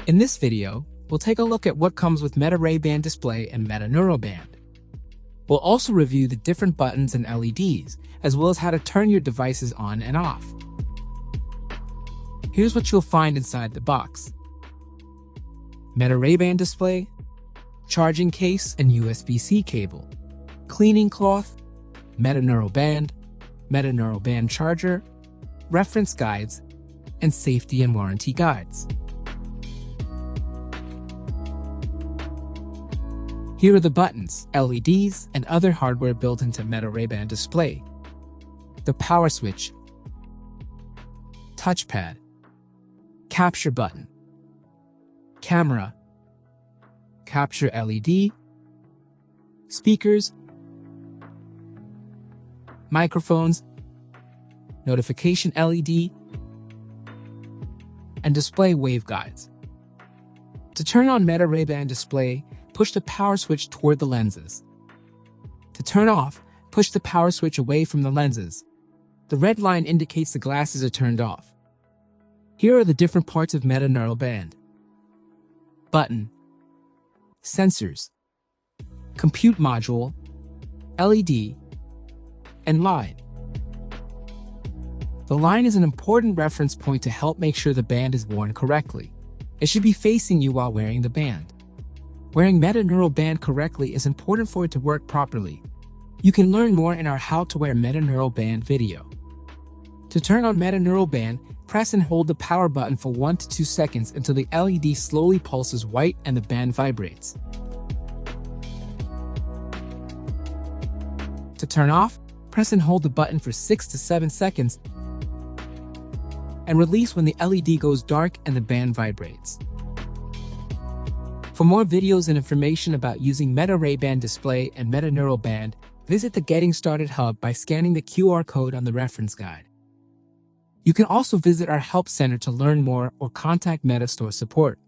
In this video, we'll take a look at what comes with Meta Ray-Ban display and Meta Neuroband. We'll also review the different buttons and LEDs, as well as how to turn your devices on and off. Here's what you'll find inside the box: Meta Ray-Ban display, charging case and USB-C cable, cleaning cloth, Meta Neuroband charger, reference guides, and safety and warranty guides. Here are the buttons, LEDs, and other hardware built into Meta Ray-Ban display: the power switch, touchpad, capture button, camera, capture LED, speakers, microphones, notification LED, and display waveguides. To turn on Meta Ray-Ban display, push the power switch toward the lenses. To turn off, push the power switch away from the lenses. The red line indicates the glasses are turned off. Here are the different parts of Meta Neuroband: button, sensors, compute module, LED, and line. The line is an important reference point to help make sure the band is worn correctly. It should be facing you while wearing the band. Wearing Meta Neuroband correctly is important for it to work properly. You can learn more in our How to Wear Meta Neuroband video. To turn on Meta Neuroband, press and hold the power button for 1 to 2 seconds until the LED slowly pulses white and the band vibrates. To turn off, press and hold the button for 6 to 7 seconds and release when the LED goes dark and the band vibrates. For more videos and information about using Meta Ray-Ban display and Meta Neuroband, visit the Getting Started Hub by scanning the QR code on the reference guide. You can also visit our Help Center to learn more or contact Meta Store support.